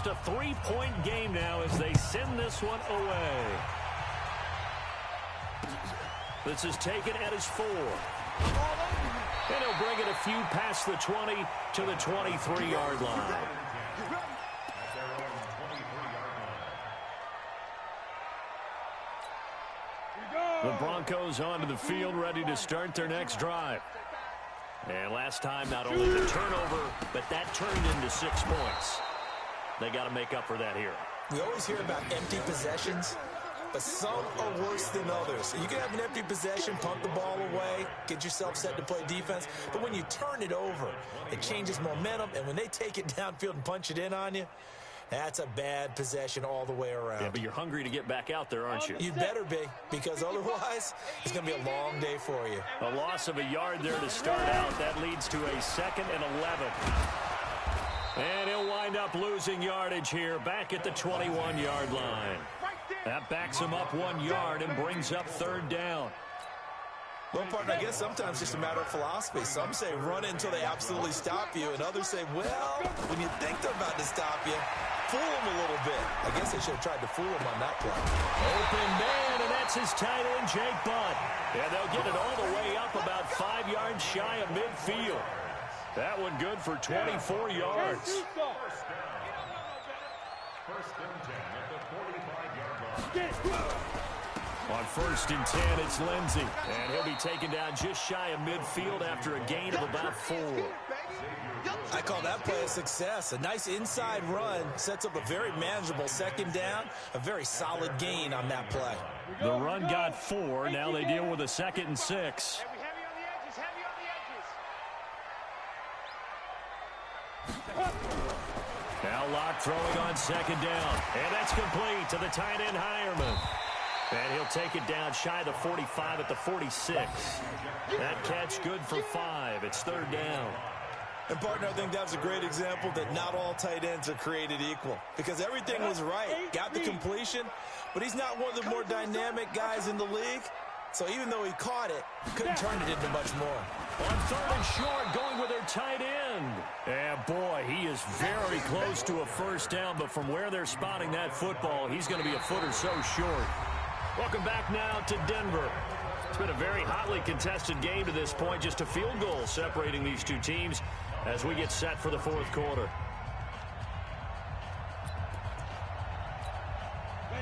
just a 3-point game now as they send this one away. This is taken at his 4. And he'll bring it a few past the 20 to the 23-yard line. The Broncos onto the field, ready to start their next drive. And last time, not only the turnover, but that turned into 6 points. They got to make up for that here. We always hear about empty possessions, but some are worse than others. You can have an empty possession, punt the ball away, get yourself set to play defense, but when you turn it over, it changes momentum, and when they take it downfield and punch it in on you, that's a bad possession all the way around. Yeah, but you're hungry to get back out there, aren't you? You better be, because otherwise, it's going to be a long day for you. A loss of a yard there to start out. That leads to a 2nd and 11. And he'll wind up losing yardage here, back at the 21-yard line. That backs him up 1 yard and brings up 3rd down. Well, partner, I guess sometimes it's just a matter of philosophy. Some say run it until they absolutely stop you, and others say, well, when you think they're about to stop you, fool them a little bit. I guess they should have tried to fool him on that play. Open man, and that's his tight end, Jake Butt. And they'll get it all the way up about 5 yards shy of midfield. That one good for 24 yards. First and 10 at the 45-yard line. On 1st and 10, it's Lindsey. And he'll be taken down just shy of midfield after a gain of about 4. I call that play a success. A nice inside run sets up a very manageable 2nd down, a very solid gain on that play. The run got 4. Now they deal with a 2nd and 6. Now Locke throwing on 2nd down. And that's complete to the tight end, Hireman. And he'll take it down shy of the 45 at the 46. That catch good for 5. It's 3rd down. And, partner, I think that was a great example that not all tight ends are created equal. Because everything was right. Got the completion, but he's not one of the more dynamic guys in the league. So even though he caught it, couldn't turn it into much more. On 3rd and short, going with their tight end. And, boy, he is very close to a 1st down, but from where they're spotting that football, he's going to be a foot or so short. Welcome back now to Denver. It's been a very hotly contested game to this point. Just a field goal separating these two teams as we get set for the 4th quarter.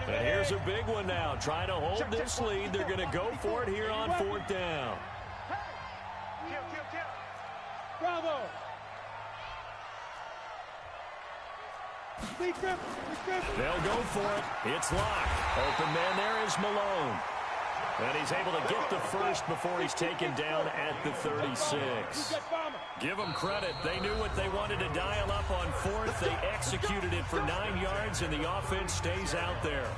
And here's a big one now. Trying to hold this lead. They're going to go for it here on 4th down. Bravo. They'll go for it. It's Locke. Open man there is Malone. And he's able to get the 1st before he's taken down at the 36. Give them credit. They knew what they wanted to dial up on 4th. They executed it for 9 yards, and the offense stays out there.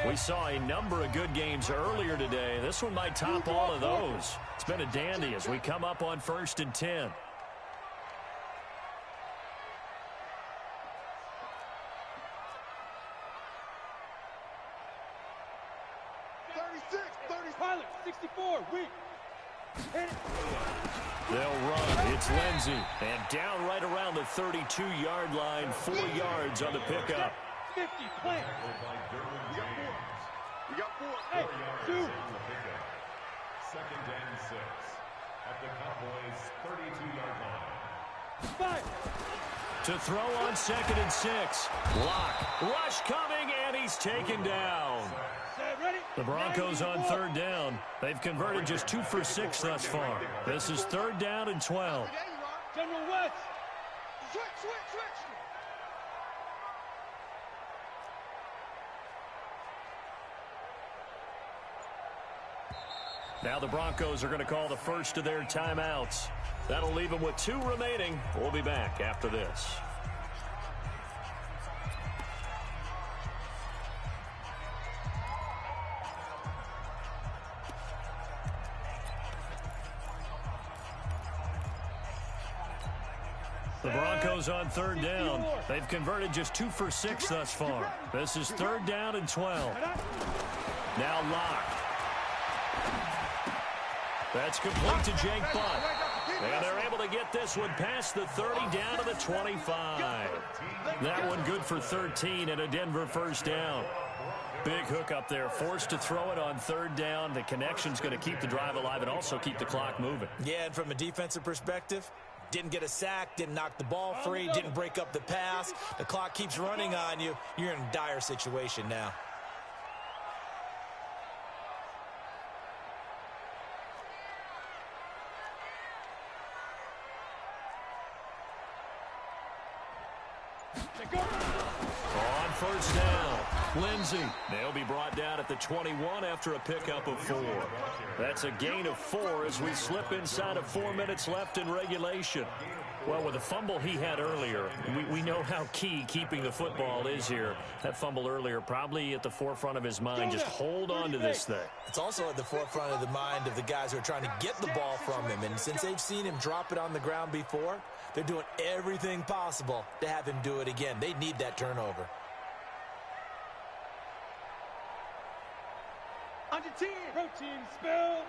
We saw a number of good games earlier today. This one might top all of those. It's been a dandy as we come up on 1st and 10. They'll run. It's Lindsey. And down right around the 32-yard line. 4 yards on the pickup. 50, play. We got 4. Hey, 2. 2nd and 6 at the Cowboys' 32-yard line. 5. To throw on 2nd and 6. Locke. Rush coming, and he's taken down. The Broncos on 3rd down. They've converted just 2 for 6 thus far. This is 3rd down and 12. General West. Switch. Now the Broncos are going to call the first of their timeouts. That'll leave them with 2 remaining. We'll be back after this. The Broncos on 3rd down. They've converted just 2 for 6 thus far. This is 3rd down and 12. Now Locke. That's complete to Jake Butt. And they're able to get this one past the 30 down to the 25. That one good for 13 and a Denver first down. Big hook up there, forced to throw it on third down. The connection's going to keep the drive alive and also keep the clock moving. Yeah, and from a defensive perspective, didn't get a sack, didn't knock the ball free, didn't break up the pass. The clock keeps running on you. You're in a dire situation now. On first down, Lindsey. They'll be brought down at the 21 after a pickup of 4. That's a gain of 4 as we slip inside of 4 minutes left in regulation. Well, with the fumble he had earlier, we know how key keeping the football is here. That fumble earlier probably at the forefront of his mind. Just hold on to this thing. It's also at the forefront of the mind of the guys who are trying to get the ball from him. And since they've seen him drop it on the ground before, they're doing everything possible to have him do it again. They need that turnover. On your team. Protein spill.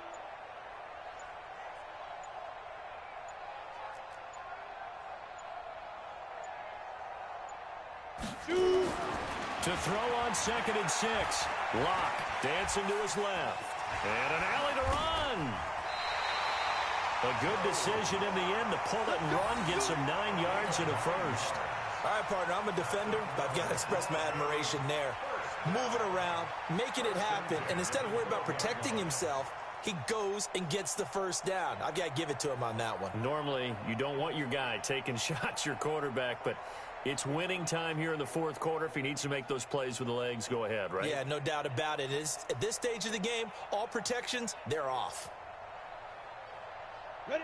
To throw on 2nd and 6. Locke dancing to his left. And an alley to run. A good decision in the end to pull it and run. Gets him 9 yards and a first. All right, partner, I'm a defender, but I've got to express my admiration there. Moving around, making it happen, and instead of worrying about protecting himself, he goes and gets the first down. I've got to give it to him on that one. Normally, you don't want your guy taking shots, your quarterback, but it's winning time here in the fourth quarter. If he needs to make those plays with the legs, go ahead, right? Yeah, no doubt about it. At this stage of the game, all protections, they're off. Ready?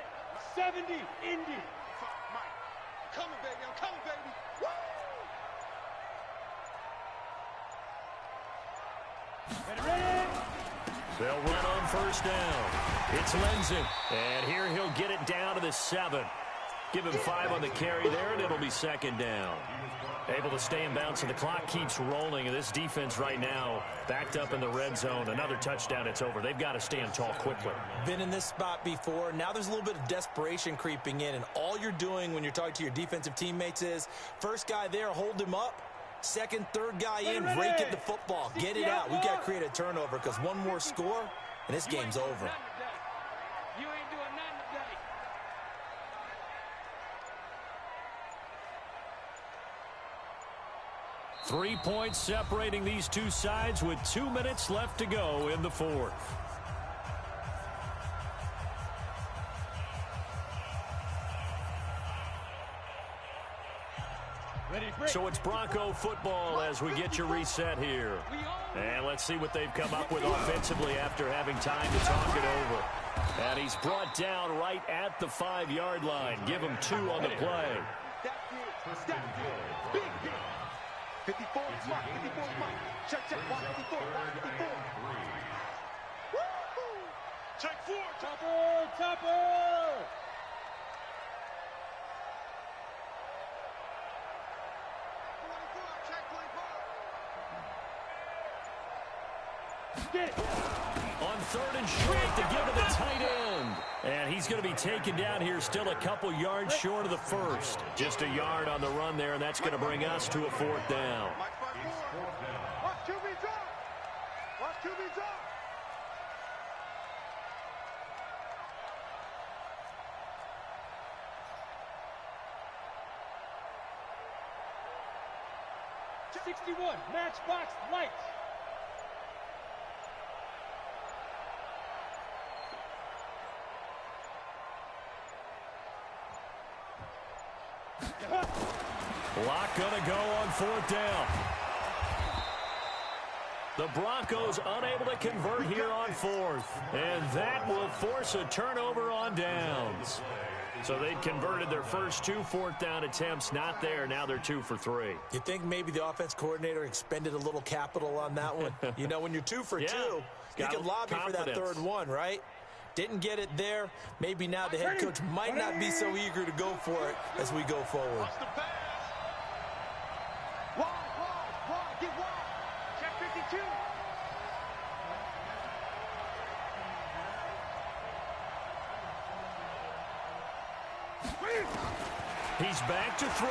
70, Indy. Mike, coming, baby. I'm coming, baby. Woo! Ready? They'll run on first down. It's Lindsey. And here he'll get it down to the 7. Give him 5 on the carry there, and it'll be 2nd down. Able to stay in bounds, and the clock keeps rolling. And this defense right now backed up in the red zone. Another touchdown, it's over. They've got to stand tall quickly. Been in this spot before. Now there's a little bit of desperation creeping in, and all you're doing when you're talking to your defensive teammates is first guy there, hold him up. Second, third guy in, rake at the football. Get it out. We've got to create a turnover because one more score, and this game's over. You ain't doing nothing today. Three points separating these two sides with 2 minutes left to go in the fourth. So it's Bronco football as we get your reset here. And let's see what they've come up with offensively after having time to talk it over. And he's brought down right at the 5-yard line. Give him 2 on the play. Big hit. 54 smart, 54 smart. Check, 154, 154. Woo-hoo! Check 4. Topper. On 3rd and short to give to the tight end. And he's going to be taken down here still a couple yards short of the first. Just a yard on the run there, and that's going to bring us to a 4th down. Watch QB drop. Watch QB drop. '61 Matchbox Lights. Clock going to go on 4th down. The Broncos unable to convert here on 4th. And that will force a turnover on downs. So they'd converted their first 2 4th down attempts. Not there. Now they're 2 for 3. You think maybe the offense coordinator expended a little capital on that one? You know, when you're 2 for 2, you can lobby for that 3rd one, right? Didn't get it there. Maybe now the head coach might not be so eager to go for it as we go forward. Wide, get wide. Check 52. He's back to throw.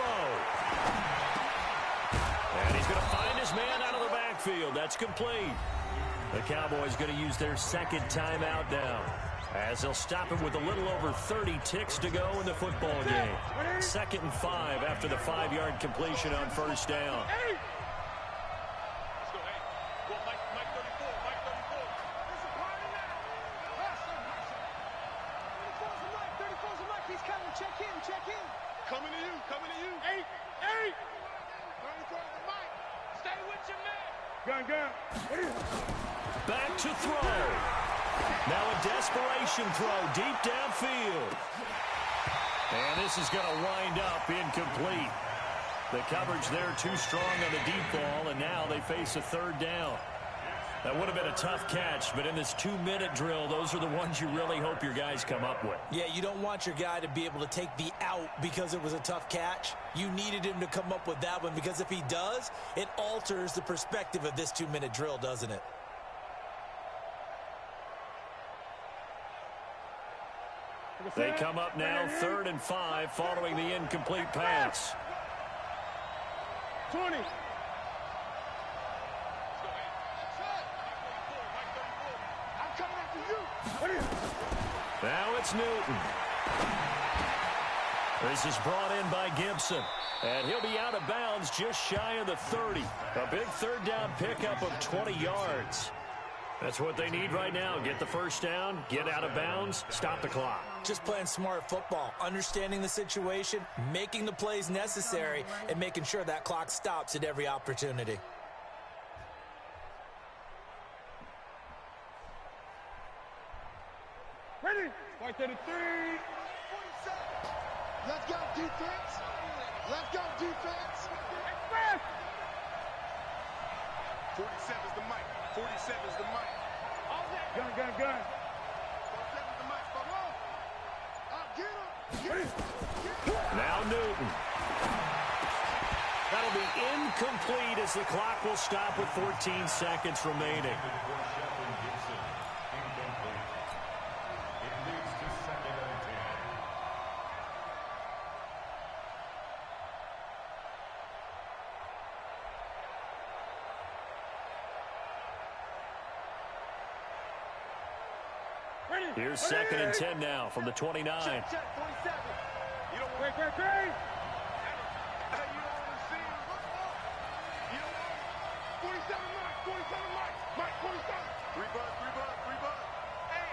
backfield. That's complete. The Cowboys going to use their second timeout now, as they'll stop it with a little over 30 ticks to go in the football game. 2nd and 5 after the 5-yard completion on first down. Coming to you. 8. Stay with your man. Gun. Back to throw. Now a desperation throw deep downfield. And this is going to wind up incomplete. The coverage there too strong on the deep ball, and now they face a 3rd down. That would have been a tough catch, but in this 2-minute drill, those are the ones you really hope your guys come up with. Yeah, you don't want your guy to be able to take the out because it was a tough catch. You needed him to come up with that one, because if he does, it alters the perspective of this 2-minute drill, doesn't it? They come up now 3rd and 5 following the incomplete pass. 20. Now it's Newton. This is brought in by Gibson. And he'll be out of bounds just shy of the 30. A big 3rd down pickup of 20 yards. That's what they need right now. Get the first down, get out of bounds, stop the clock. Just playing smart football, understanding the situation, making the plays necessary, and making sure that clock stops at every opportunity. Ready? 533. Let's go, defense. Let's go, defense. Express. 47's the mic. 47's the mic. Gun. 47's the mic. Get him. Now Newton. That'll be incomplete as the clock will stop with 14 seconds remaining. Here's 2nd and 10 now from the 29. Check, 47. You don't want to see him. You don't want 47 Mike, 47. 3 bud. Hey,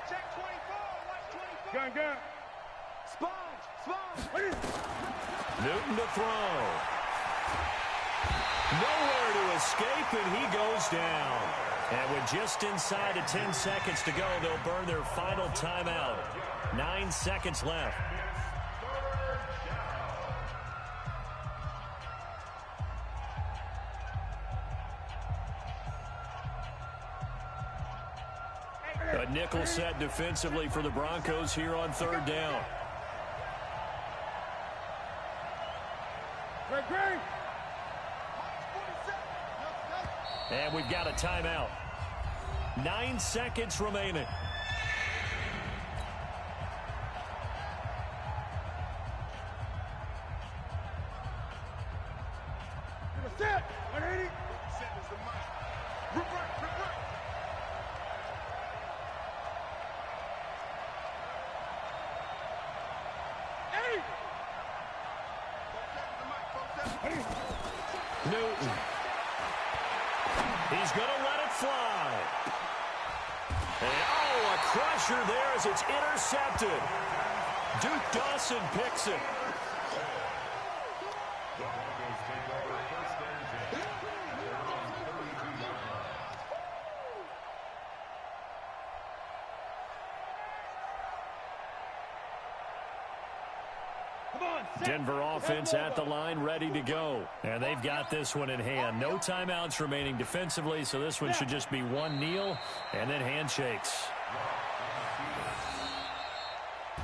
check 24. Watch 24. Gun. Sponge. Newton to throw. Nowhere to escape, and he goes down. And with just inside of 10 seconds to go, they'll burn their final timeout. 9 seconds left. A nickel set defensively for the Broncos here on 3rd down. And we've got a timeout. 9 seconds remaining. Set. 180. Set is the mic. Rip right. Newton. He's going to let it fly. And, a crusher there as it's intercepted. Duke Dawson picks it. Denver offense at the line, ready to go. And they've got this one in hand. No timeouts remaining defensively, so this one should just be one kneel and then handshakes.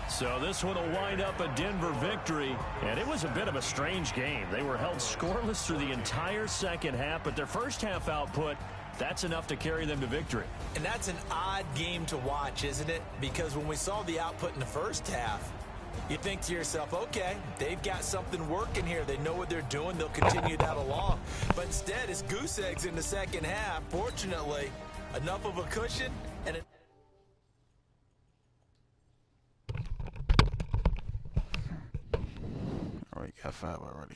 So this one will wind up a Denver victory, and it was a bit of a strange game. They were held scoreless through the entire second half, but their first half output, that's enough to carry them to victory. And that's an odd game to watch, isn't it? Because when we saw the output in the first half, you think to yourself, okay, they've got something working here. They know what they're doing. They'll continue that along. But instead, it's goose eggs in the second half. Fortunately, enough of a cushion and All right, got 5 already.